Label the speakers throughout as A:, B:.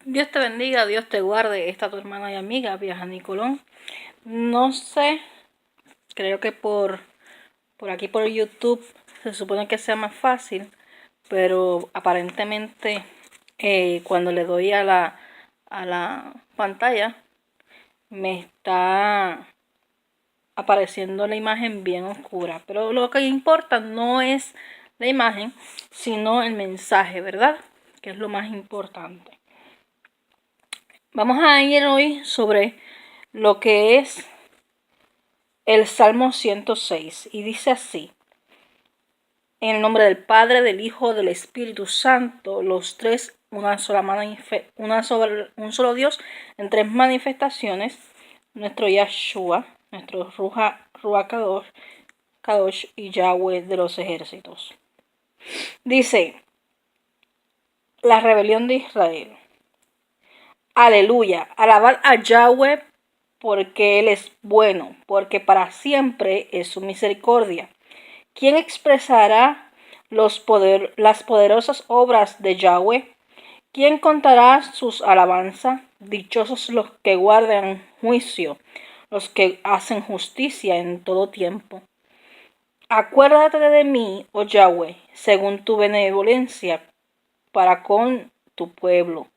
A: Dios te bendiga, Dios te guarde. Esta tu hermana y amiga, Viajani Colón. No sé, creo que por aquí por YouTube se supone que sea más fácil, pero aparentemente cuando le doy a la pantalla me está apareciendo la imagen bien oscura. Pero lo que importa no es la imagen, sino el mensaje, ¿verdad? Que es lo más importante. Vamos a ir hoy sobre lo que es el Salmo 106 y dice así: en el nombre del Padre, del Hijo, del Espíritu Santo, los tres, un solo Dios, en tres manifestaciones, nuestro Yahshua, nuestro Ruach Kadosh y Yahweh de los ejércitos. Dice, la rebelión de Israel. Aleluya, alabad a Yahweh porque Él es bueno, porque para siempre es su misericordia. ¿Quién expresará las poderosas obras de Yahweh? ¿Quién contará sus alabanzas? Dichosos los que guardan juicio, los que hacen justicia en todo tiempo. Acuérdate de mí, oh Yahweh, según tu benevolencia para con tu pueblo.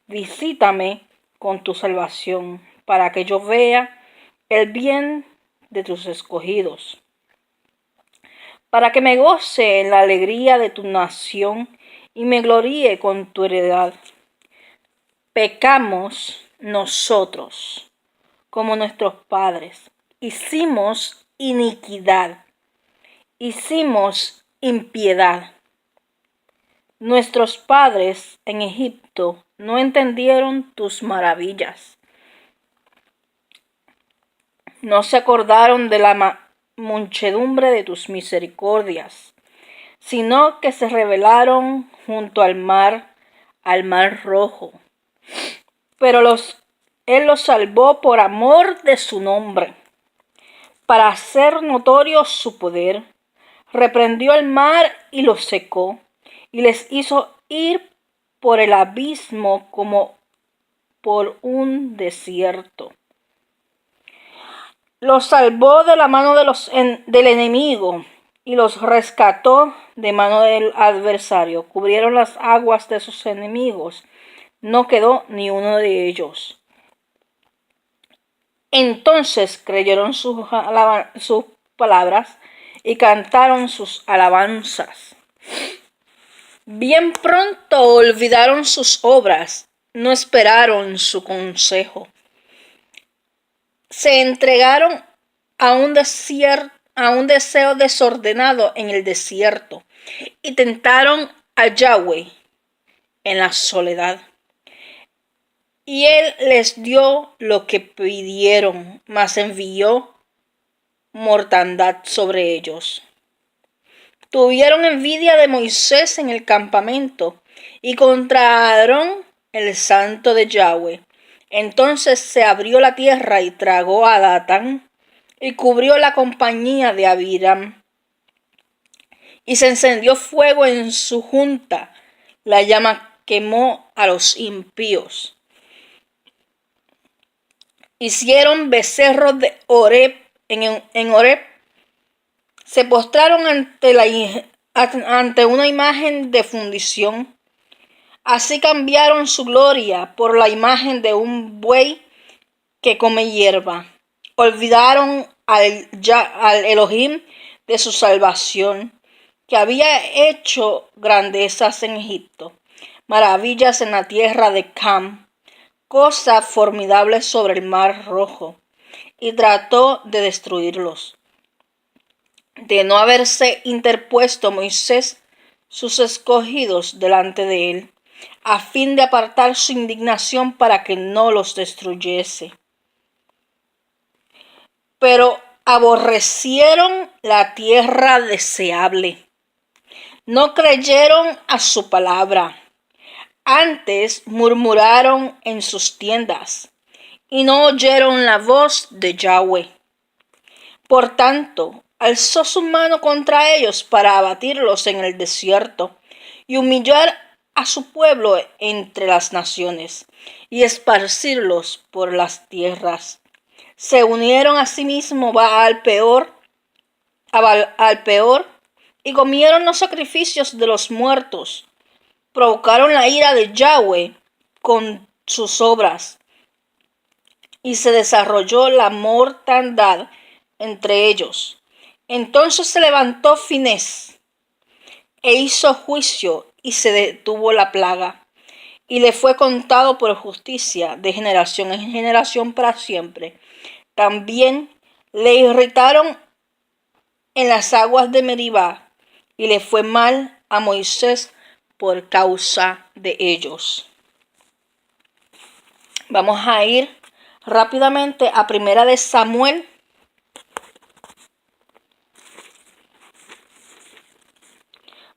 A: Visítame con tu salvación, para que yo vea el bien de tus escogidos, para que me goce en la alegría de tu nación y me gloríe con tu heredad. Pecamos nosotros, como nuestros padres, hicimos iniquidad, hicimos impiedad. Nuestros padres en Egipto no entendieron tus maravillas. No se acordaron de la muchedumbre de tus misericordias, sino que se rebelaron junto al mar rojo. Pero Él los salvó por amor de su nombre, para hacer notorio su poder. Reprendió el mar y los secó, y les hizo ir por el abismo como por un desierto. Los salvó de la mano del enemigo y los rescató de mano del adversario. Cubrieron las aguas de sus enemigos. No quedó ni uno de ellos. Entonces creyeron sus palabras y cantaron sus alabanzas. Bien pronto olvidaron sus obras, no esperaron su consejo. Se entregaron a un deseo desordenado en el desierto y tentaron a Yahweh en la soledad. Y Él les dio lo que pidieron, mas envió mortandad sobre ellos. Tuvieron envidia de Moisés en el campamento y contra Aarón, el santo de Yahweh. Entonces se abrió la tierra y tragó a Datán y cubrió la compañía de Abiram. Y se encendió fuego en su junta, la llama quemó a los impíos. Hicieron becerros de Oreb en Oreb. Se postraron ante una imagen de fundición. Así cambiaron su gloria por la imagen de un buey que come hierba. Olvidaron al Elohim de su salvación, que había hecho grandezas en Egipto, maravillas en la tierra de Cam, cosas formidables sobre el mar rojo, y trató de destruirlos. De no haberse interpuesto Moisés, sus escogidos delante de él, a fin de apartar su indignación para que no los destruyese. Pero aborrecieron la tierra deseable. No creyeron a su palabra. Antes murmuraron en sus tiendas y no oyeron la voz de Yahweh. Por tanto, alzó su mano contra ellos para abatirlos en el desierto y humillar a su pueblo entre las naciones y esparcirlos por las tierras. Se unieron asimismo al Peor y comieron los sacrificios de los muertos. Provocaron la ira de Yahweh con sus obras y se desarrolló la mortandad entre ellos. Entonces se levantó Finés e hizo juicio y se detuvo la plaga y le fue contado por justicia de generación en generación para siempre. También le irritaron en las aguas de Meribá y le fue mal a Moisés por causa de ellos. Vamos a ir rápidamente a Primera de Samuel.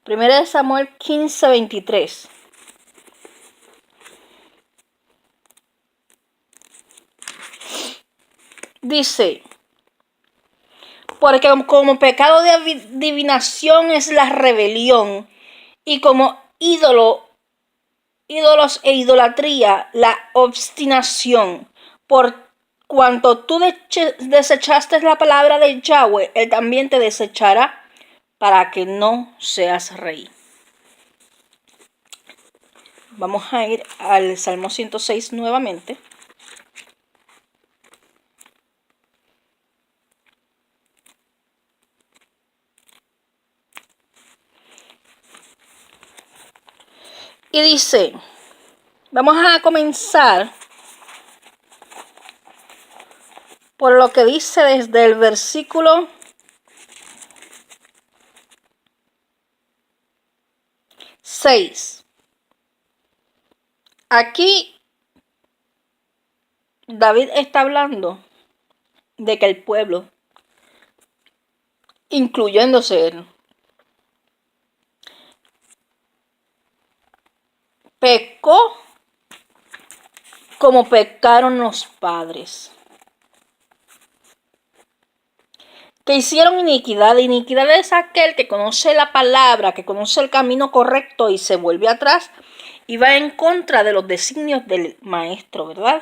A: Primera de Samuel 15:23. Dice: porque como pecado de adivinación es la rebelión, y como ídolos e idolatría la obstinación, por cuanto tú desechaste la palabra de Yahweh, él también te desechará para que no seas rey. Vamos a ir al Salmo 106 nuevamente. Y dice, vamos a comenzar por lo que dice desde el versículo 6. Aquí David está hablando de que el pueblo, incluyéndose él, pecó como pecaron los padres, que hicieron iniquidad. Iniquidad es aquel que conoce la palabra, que conoce el camino correcto y se vuelve atrás y va en contra de los designios del maestro, ¿verdad?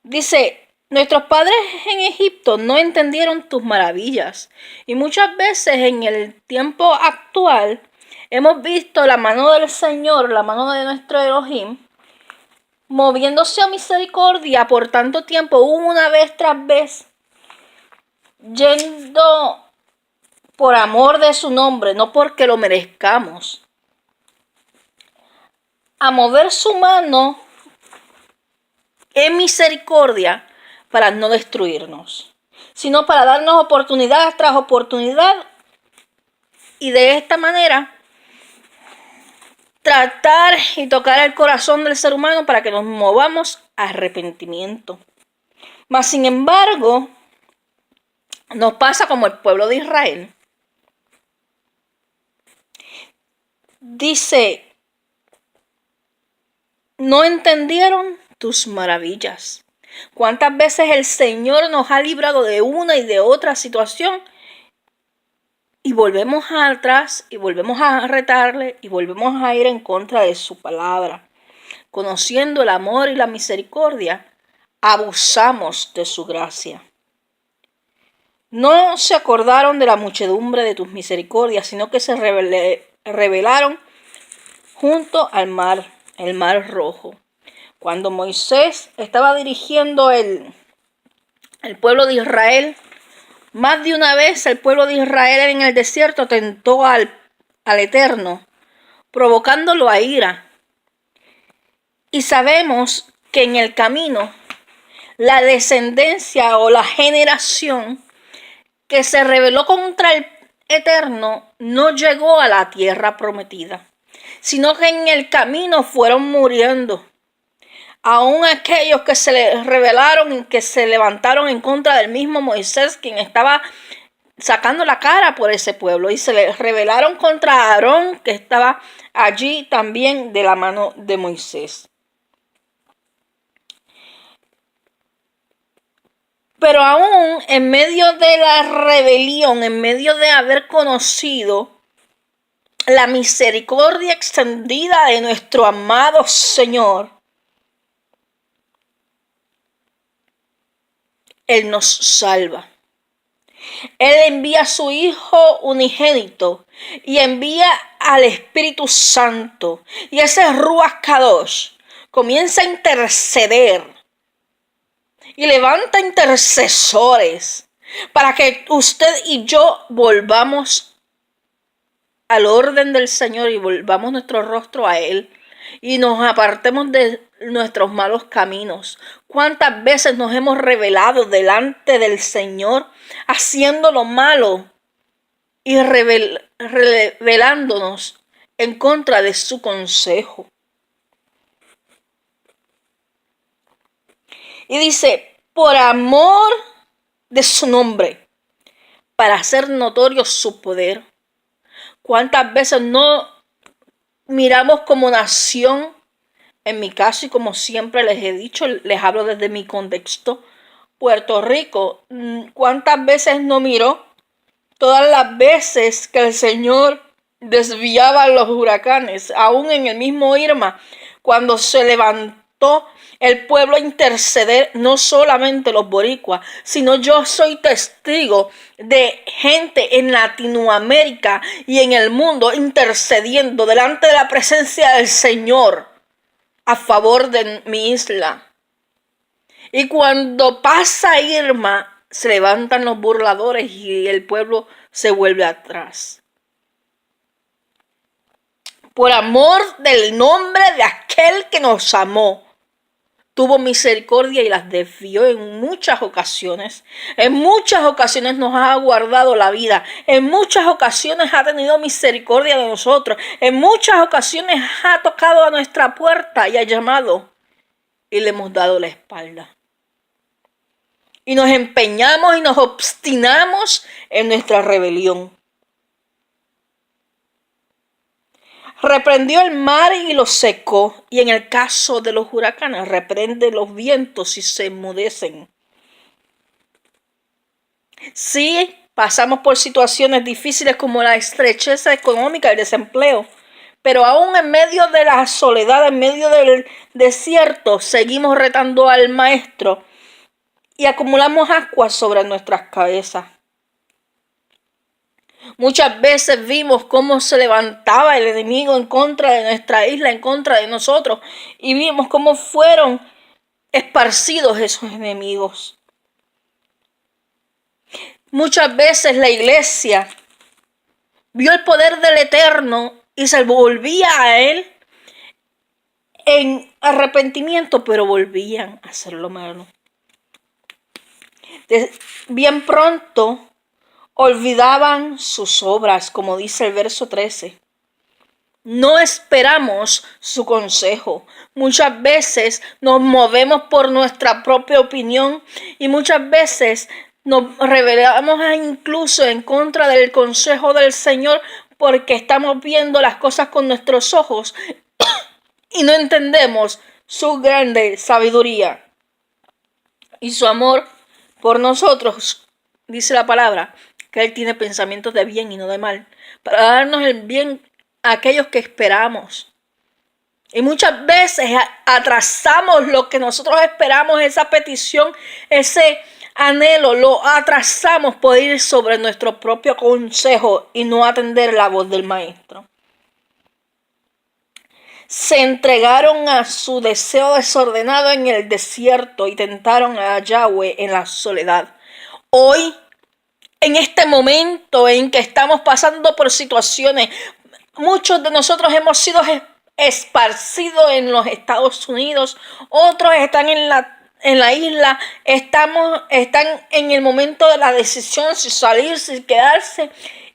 A: Dice, nuestros padres en Egipto no entendieron tus maravillas, y muchas veces en el tiempo actual hemos visto la mano del Señor, la mano de nuestro Elohim, moviéndose a misericordia por tanto tiempo, una vez tras vez, yendo por amor de su nombre, no porque lo merezcamos, a mover su mano en misericordia para no destruirnos, sino para darnos oportunidad tras oportunidad, y de esta manera tratar y tocar el corazón del ser humano para que nos movamos a arrepentimiento. Mas sin embargo, nos pasa como el pueblo de Israel. Dice, no entendieron tus maravillas. ¿Cuántas veces el Señor nos ha librado de una y de otra situación? Y volvemos atrás y volvemos a retarle y volvemos a ir en contra de su palabra. Conociendo el amor y la misericordia, abusamos de su gracia. No se acordaron de la muchedumbre de tus misericordias, sino que se rebelaron junto al mar, el mar rojo. Cuando Moisés estaba dirigiendo el pueblo de Israel, más de una vez el pueblo de Israel en el desierto tentó al Eterno, provocándolo a ira. Y sabemos que en el camino, la descendencia o la generación que se rebeló contra el Eterno no llegó a la tierra prometida, sino que en el camino fueron muriendo. Aún aquellos que se le rebelaron y que se levantaron en contra del mismo Moisés, quien estaba sacando la cara por ese pueblo, y se le rebelaron contra Aarón, que estaba allí también de la mano de Moisés. Pero aún en medio de la rebelión, en medio de haber conocido la misericordia extendida de nuestro amado Señor, Él nos salva. Él envía a su Hijo unigénito y envía al Espíritu Santo. Y ese Ruach Kadosh comienza a interceder y levanta intercesores para que usted y yo volvamos al orden del Señor y volvamos nuestro rostro a Él y nos apartemos de nuestros malos caminos. ¿Cuántas veces nos hemos rebelado delante del Señor haciendo lo malo y rebelándonos en contra de su consejo? Y dice, por amor de su nombre, para hacer notorio su poder. ¿Cuántas veces no miramos como nación? En mi caso, y como siempre les he dicho, les hablo desde mi contexto, Puerto Rico, ¿cuántas veces no miró todas las veces que el Señor desviaba los huracanes? Aún en el mismo Irma, cuando se levantó el pueblo a interceder, no solamente los boricuas, sino yo soy testigo de gente en Latinoamérica y en el mundo intercediendo delante de la presencia del Señor a favor de mi isla. Y cuando pasa Irma, se levantan los burladores y el pueblo se vuelve atrás. Por amor del nombre de aquel que nos amó, tuvo misericordia y las desvió en muchas ocasiones. En muchas ocasiones nos ha guardado la vida. En muchas ocasiones ha tenido misericordia de nosotros. En muchas ocasiones ha tocado a nuestra puerta y ha llamado. Y le hemos dado la espalda. Y nos empeñamos y nos obstinamos en nuestra rebelión. Reprendió el mar y lo secó, y en el caso de los huracanes, reprende los vientos y se enmudecen. Sí, pasamos por situaciones difíciles como la estrechez económica y el desempleo, pero aún en medio de la soledad, en medio del desierto, seguimos retando al Maestro y acumulamos aguas sobre nuestras cabezas. Muchas veces vimos cómo se levantaba el enemigo en contra de nuestra isla, en contra de nosotros, y vimos cómo fueron esparcidos esos enemigos. Muchas veces la iglesia vio el poder del Eterno y se volvía a Él en arrepentimiento, pero volvían a hacer lo malo. Bien pronto olvidaban sus obras, como dice el verso 13. No esperamos su consejo. Muchas veces nos movemos por nuestra propia opinión y muchas veces nos rebelamos incluso en contra del consejo del Señor porque estamos viendo las cosas con nuestros ojos y no entendemos su grande sabiduría y su amor por nosotros. Dice la palabra que Él tiene pensamientos de bien y no de mal, para darnos el bien a aquellos que esperamos. Y muchas veces atrasamos lo que nosotros esperamos, esa petición, ese anhelo, lo atrasamos por ir sobre nuestro propio consejo y no atender la voz del Maestro. Se entregaron a su deseo desordenado en el desierto y tentaron a Yahweh en la soledad. Hoy, en este momento en que estamos pasando por situaciones, muchos de nosotros hemos sido esparcidos en los Estados Unidos, otros están en la isla, están en el momento de la decisión si salir, si quedarse.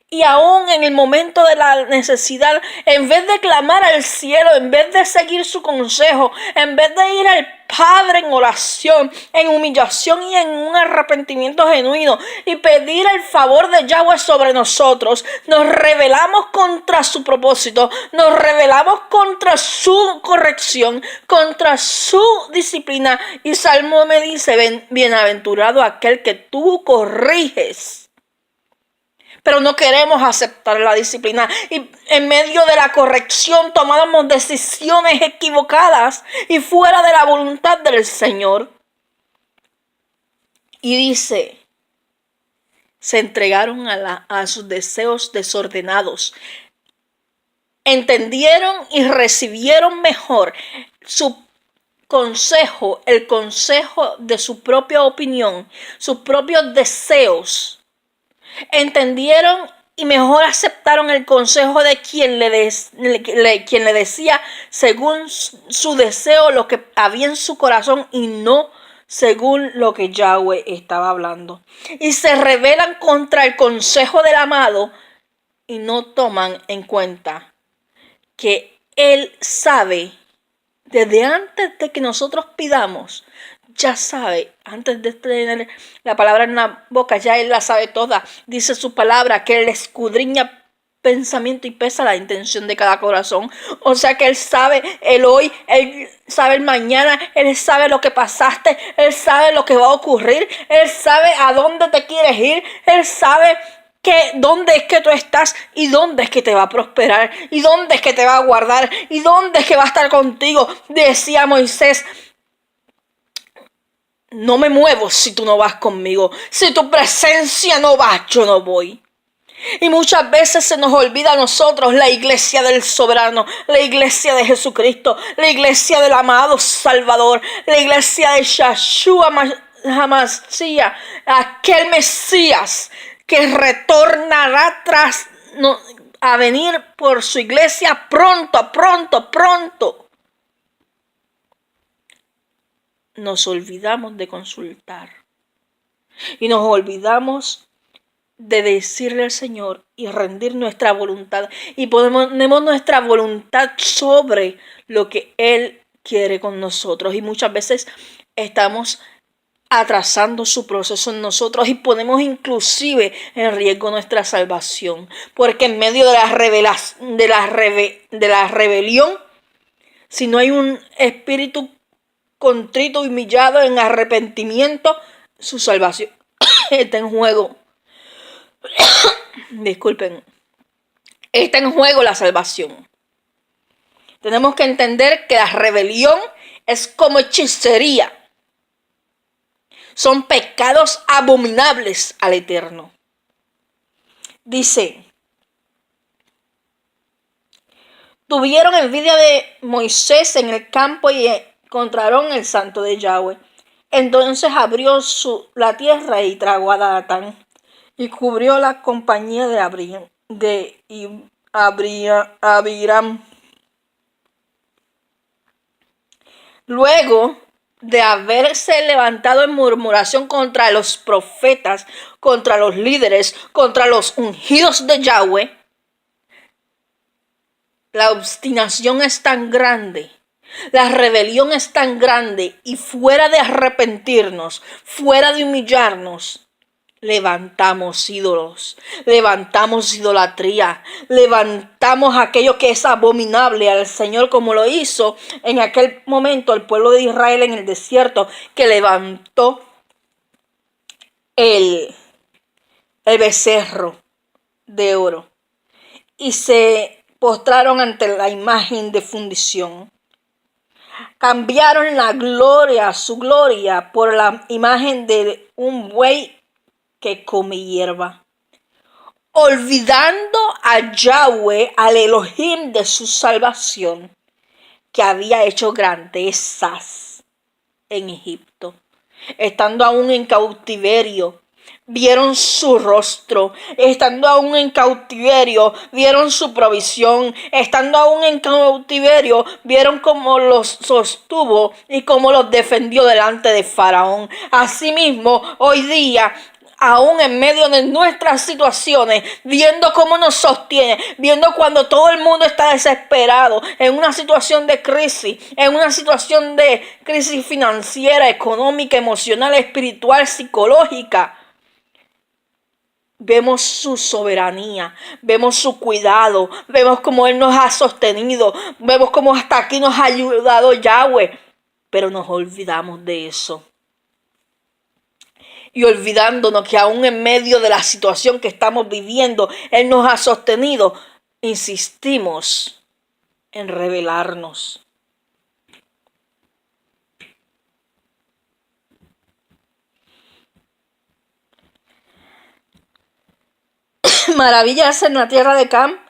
A: Y aún en el momento de la necesidad, en vez de clamar al cielo, en vez de seguir su consejo, en vez de ir al Padre en oración, en humillación y en un arrepentimiento genuino y pedir el favor de Yahweh sobre nosotros, nos rebelamos contra su propósito, nos rebelamos contra su corrección, contra su disciplina. Y Salmo me dice, bienaventurado aquel que tú corriges. pero no queremos aceptar la disciplina. Y en medio de la corrección tomábamos decisiones equivocadas y fuera de la voluntad del Señor. Y dice, se entregaron a sus deseos desordenados. Entendieron y recibieron mejor su consejo, el consejo de su propia opinión, sus propios deseos. Entendieron y mejor aceptaron el consejo de quien le decía según su deseo lo que había en su corazón y no según lo que Yahweh estaba hablando. Y se rebelan contra el consejo del amado y no toman en cuenta que Él sabe, desde antes de que nosotros pidamos, ya sabe, antes de tener la palabra en la boca, ya Él la sabe toda. Dice su palabra que Él escudriña pensamiento y pesa la intención de cada corazón. O sea que Él sabe el hoy, Él sabe el mañana, Él sabe lo que pasaste, Él sabe lo que va a ocurrir, Él sabe a dónde te quieres ir, Él sabe dónde es que tú estás y dónde es que te va a prosperar y dónde es que te va a guardar y dónde es que va a estar contigo. Decía Moisés, no me muevo si tú no vas conmigo. Si tu presencia no va, yo no voy. Y muchas veces se nos olvida a nosotros la iglesia del soberano, la iglesia de Jesucristo, la iglesia del amado Salvador, la iglesia de Yahshua HaMashiach, aquel Mesías que retornará a venir por su iglesia pronto, pronto, pronto. Nos olvidamos de consultar y nos olvidamos de decirle al Señor y rendir nuestra voluntad y ponemos nuestra voluntad sobre lo que Él quiere con nosotros y muchas veces estamos atrasando su proceso en nosotros y ponemos inclusive en riesgo nuestra salvación, porque en medio de la rebelión, si no hay un espíritu contrito y humillado en arrepentimiento, su salvación está en juego. Disculpen, está en juego la salvación. Tenemos que entender que la rebelión es como hechicería. Son pecados abominables al Eterno. Dice, tuvieron envidia de Moisés en el campo y encontraron el santo de Yahweh. Entonces abrió la tierra y tragó a Datán y cubrió la compañía de Abiram. Luego de haberse levantado en murmuración contra los profetas, contra los líderes, contra los ungidos de Yahweh, la obstinación es tan grande, la rebelión es tan grande y fuera de arrepentirnos, fuera de humillarnos, levantamos ídolos, levantamos idolatría, levantamos aquello que es abominable al Señor, como lo hizo en aquel momento el pueblo de Israel en el desierto, que levantó el becerro de oro y se postraron ante la imagen de fundición. Cambiaron su gloria, por la imagen de un buey que come hierba, olvidando a Yahweh, al Elohim de su salvación, que había hecho grandezas en Egipto. Estando aún en cautiverio, vieron su rostro. Estando aún en cautiverio, vieron su provisión. Estando aún en cautiverio, vieron cómo los sostuvo y cómo los defendió delante de Faraón. Asimismo, hoy día, aún en medio de nuestras situaciones, viendo cómo nos sostiene, viendo cuando todo el mundo está desesperado, en una situación de crisis, en una situación de crisis financiera, económica, emocional, espiritual, psicológica, vemos su soberanía, vemos su cuidado, vemos cómo Él nos ha sostenido, vemos cómo hasta aquí nos ha ayudado Yahweh, pero nos olvidamos de eso. y olvidándonos que aún en medio de la situación que estamos viviendo, Él nos ha sostenido, insistimos en rebelarnos. Maravillas en la tierra de Cam,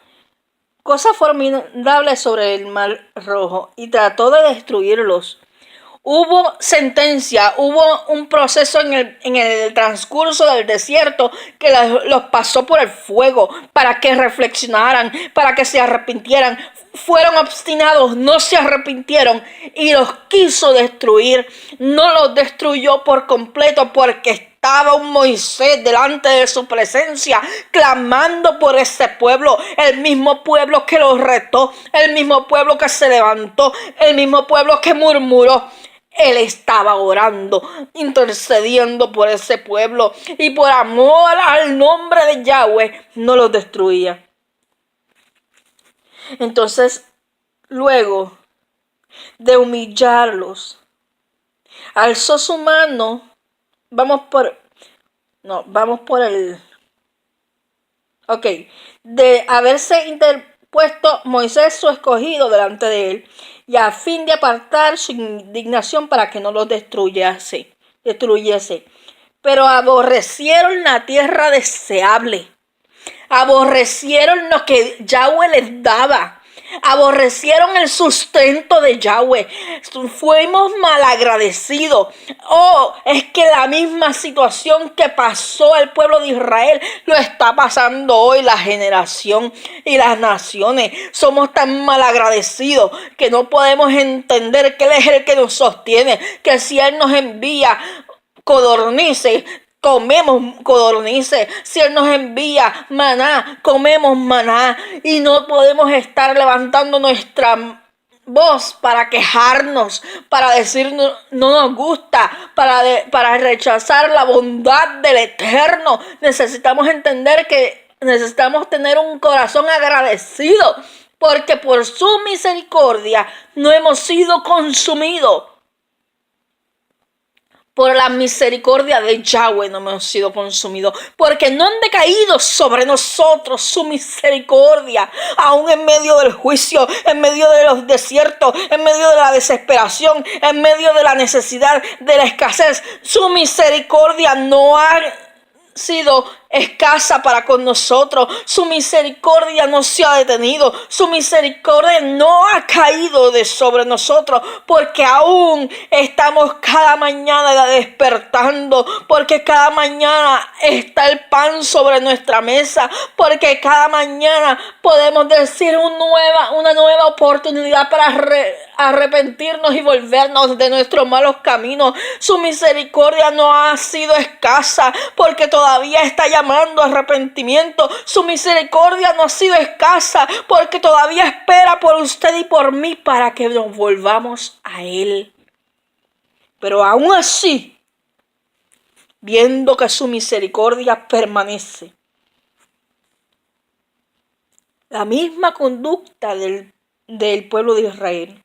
A: cosas formidables sobre el mar Rojo, y trató de destruirlos. Hubo sentencia, hubo un proceso en el transcurso del desierto que los pasó por el fuego para que reflexionaran, para que se arrepintieran. Fueron obstinados, no se arrepintieron y los quiso destruir. No los destruyó por completo porque estaba un Moisés delante de su presencia clamando por ese pueblo, el mismo pueblo que los retó, el mismo pueblo que se levantó, el mismo pueblo que murmuró. Él estaba orando, intercediendo por ese pueblo y por amor al nombre de Yahweh no los destruía. Entonces, luego de humillarlos, alzó su mano. De haberse interpuesto Moisés su escogido delante de él, y a fin de apartar su indignación para que no los destruyese. Pero aborrecieron la tierra deseable. Aborrecieron lo que Yahweh les daba. Aborrecieron el sustento de Yahweh. Fuimos malagradecidos. Es que la misma situación que pasó el pueblo de Israel lo está pasando hoy la generación y las naciones. Somos tan malagradecidos que no podemos entender que Él es el que nos sostiene, que si Él nos envía codornices, comemos codornices. Si Él nos envía maná, comemos maná. Y no podemos estar levantando nuestra voz para quejarnos, para decir no nos gusta, para rechazar la bondad del Eterno. Necesitamos entender que necesitamos tener un corazón agradecido, porque por su misericordia no hemos sido consumidos. Por la misericordia de Yahweh no hemos sido consumidos, porque no han decaído sobre nosotros su misericordia, aún en medio del juicio, en medio de los desiertos, en medio de la desesperación, en medio de la necesidad, de la escasez. Su misericordia no ha sido escasa para con nosotros. Su misericordia no se ha detenido. Su misericordia no ha caído de sobre nosotros, porque aún estamos cada mañana despertando, porque cada mañana está el pan sobre nuestra mesa, porque cada mañana podemos decir una nueva oportunidad para arrepentirnos y volvernos de nuestros malos caminos. Su misericordia no ha sido escasa, porque todavía está llamando a arrepentimiento. Su misericordia no ha sido escasa, porque todavía espera por usted y por mí para que nos volvamos a Él. Pero aún así, viendo que su misericordia permanece, la misma conducta del pueblo de Israel,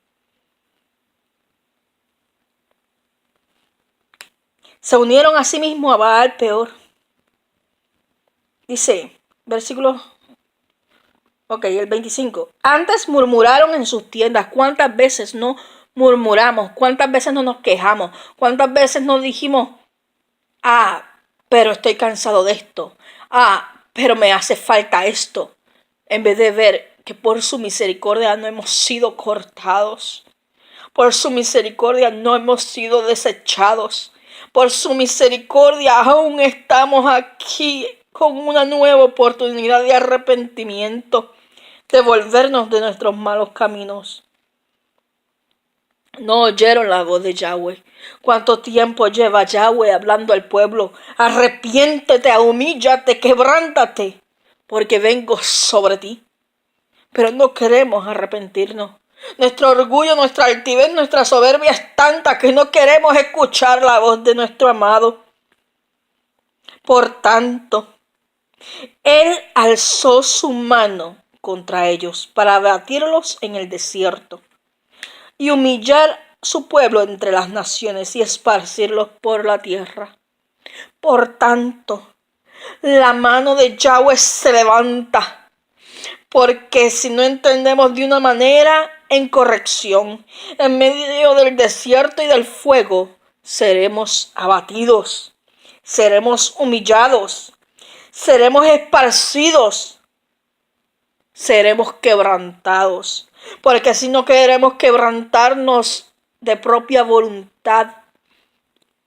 A: se unieron a sí mismos a Baal peor. Dice, el 25. Antes murmuraron en sus tiendas. ¿Cuántas veces no murmuramos? ¿Cuántas veces no nos quejamos? ¿Cuántas veces no dijimos, pero estoy cansado de esto? Pero me hace falta esto. En vez de ver que por su misericordia no hemos sido cortados. Por su misericordia no hemos sido desechados. Por su misericordia aún estamos aquí con una nueva oportunidad de arrepentimiento, de volvernos de nuestros malos caminos. No oyeron la voz de Yahweh. ¿Cuánto tiempo lleva Yahweh hablando al pueblo? Arrepiéntete, humíllate, quebrántate, porque vengo sobre ti. Pero no queremos arrepentirnos. Nuestro orgullo, nuestra altivez, nuestra soberbia es tanta que no queremos escuchar la voz de nuestro amado. Por tanto, Él alzó su mano contra ellos para abatirlos en el desierto y humillar su pueblo entre las naciones y esparcirlos por la tierra. Por tanto, la mano de Yahweh se levanta, porque si no entendemos de una manera en corrección, en medio del desierto y del fuego, seremos abatidos, seremos humillados, seremos esparcidos, seremos quebrantados, porque si no queremos quebrantarnos de propia voluntad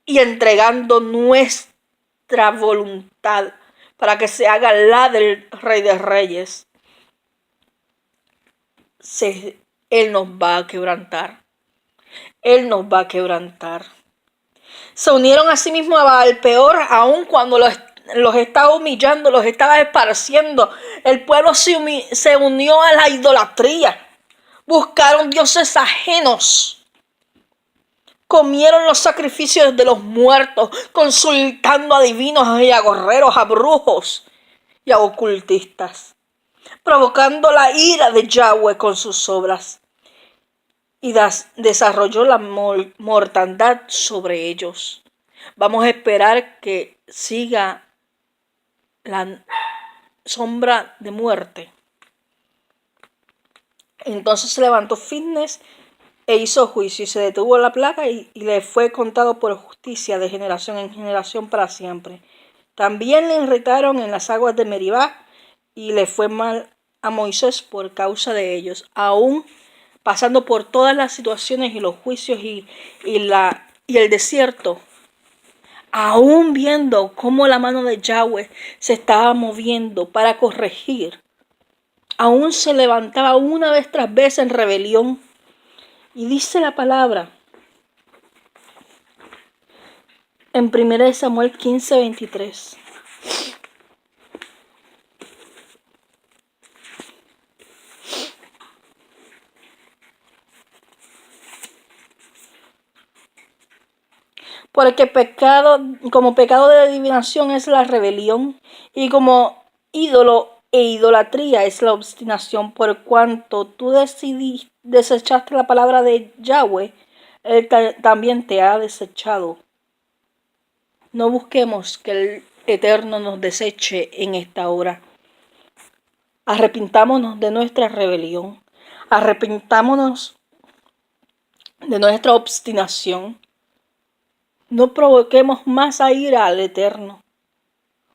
A: y entregando nuestra voluntad para que se haga la del Rey de Reyes, Él nos va a quebrantar. Él nos va a quebrantar. Se unieron a sí mismos a Baal peor, aun cuando los estaba humillando, los estaba esparciendo. El pueblo se unió a la idolatría. Buscaron dioses ajenos. Comieron los sacrificios de los muertos, consultando a divinos y a gorreros, a brujos y a ocultistas, provocando la ira de Yahweh con sus obras. Y desarrolló la mortandad sobre ellos. Vamos a esperar que siga la sombra de muerte. Entonces se levantó Fitnes e hizo juicio y se detuvo la plaga y le fue contado por justicia de generación en generación para siempre. También le irritaron en las aguas de Meribá y le fue mal a Moisés por causa de ellos, aún pasando por todas las situaciones y los juicios y el desierto, aún viendo cómo la mano de Yahweh se estaba moviendo para corregir, aún se levantaba una vez tras vez en rebelión. Y dice la palabra en 1 Samuel 15:23. Porque como pecado de adivinación es la rebelión, y como ídolo e idolatría es la obstinación, por cuanto tú desechaste la palabra de Yahweh, Él también te ha desechado. No busquemos que el Eterno nos deseche en esta hora. Arrepintámonos de nuestra rebelión. Arrepintámonos de nuestra obstinación. No provoquemos más a ira al Eterno.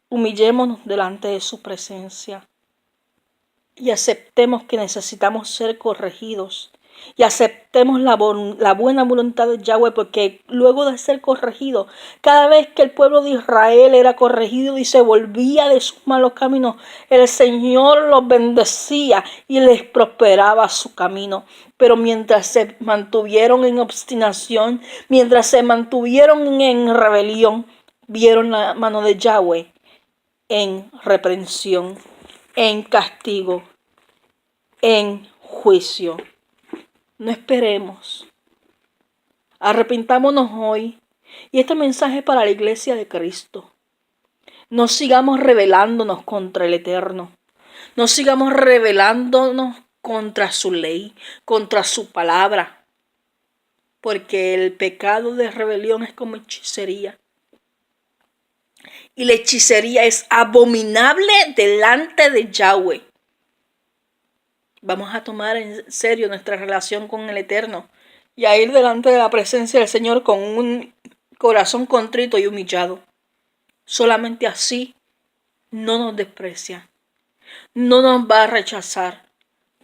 A: Humillémonos delante de su presencia y aceptemos que necesitamos ser corregidos y aceptemos la buena voluntad de Yahweh, porque luego de ser corregido, cada vez que el pueblo de Israel era corregido y se volvía de sus malos caminos, el Señor los bendecía y les prosperaba su camino. Pero mientras se mantuvieron en obstinación, mientras se mantuvieron en rebelión, vieron la mano de Yahweh en reprensión, en castigo, en juicio. No esperemos. Arrepintámonos hoy. Y este mensaje es para la iglesia de Cristo. No sigamos rebelándonos contra el Eterno. No sigamos rebelándonos contra su ley, contra su palabra. Porque el pecado de rebelión es como hechicería. Y la hechicería es abominable delante de Yahweh. Vamos a tomar en serio nuestra relación con el Eterno y a ir delante de la presencia del Señor con un corazón contrito y humillado. Solamente así no nos desprecia, no nos va a rechazar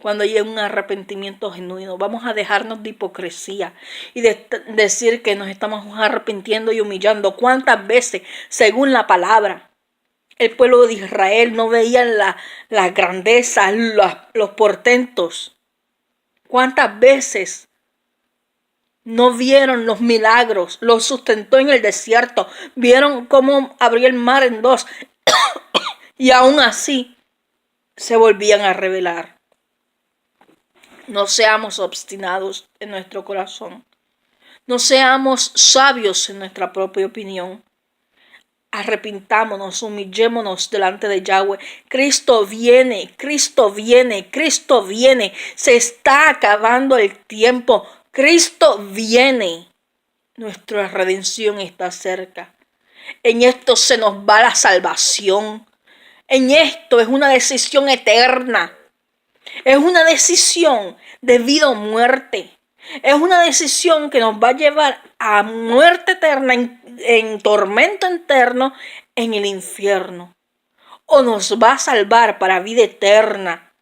A: cuando llegue un arrepentimiento genuino. Vamos a dejarnos de hipocresía y de decir que nos estamos arrepintiendo y humillando. ¿Cuántas veces, según la palabra, el pueblo de Israel no veía las grandezas, los portentos? ¿Cuántas veces no vieron los milagros? Los sustentó en el desierto. Vieron cómo abrió el mar en dos. Y aún así se volvían a rebelar. No seamos obstinados en nuestro corazón. No seamos sabios en nuestra propia opinión. Arrepintámonos, humillémonos delante de Yahweh. Cristo viene, Cristo viene, Cristo viene. Se está acabando el tiempo. Cristo viene. Nuestra redención está cerca. En esto se nos va la salvación. En esto es una decisión eterna. Es una decisión de vida o muerte. Es una decisión que nos va a llevar a muerte eterna, en tormento eterno, en el infierno. O nos va a salvar para vida eterna,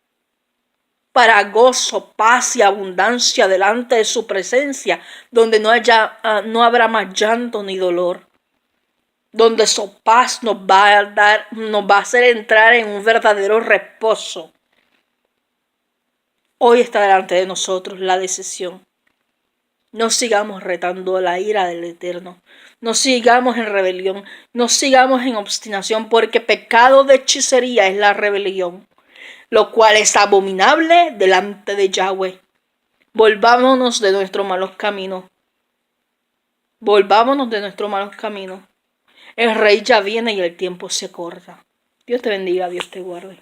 A: para gozo, paz y abundancia delante de su presencia, donde no habrá más llanto ni dolor. Donde su paz nos va a hacer entrar en un verdadero reposo. Hoy está delante de nosotros la decisión. No sigamos retando la ira del Eterno. No sigamos en rebelión. No sigamos en obstinación, porque pecado de hechicería es la rebelión, lo cual es abominable delante de Yahweh. Volvámonos de nuestros malos caminos. Volvámonos de nuestros malos caminos. El rey ya viene y el tiempo se corta. Dios te bendiga, Dios te guarde.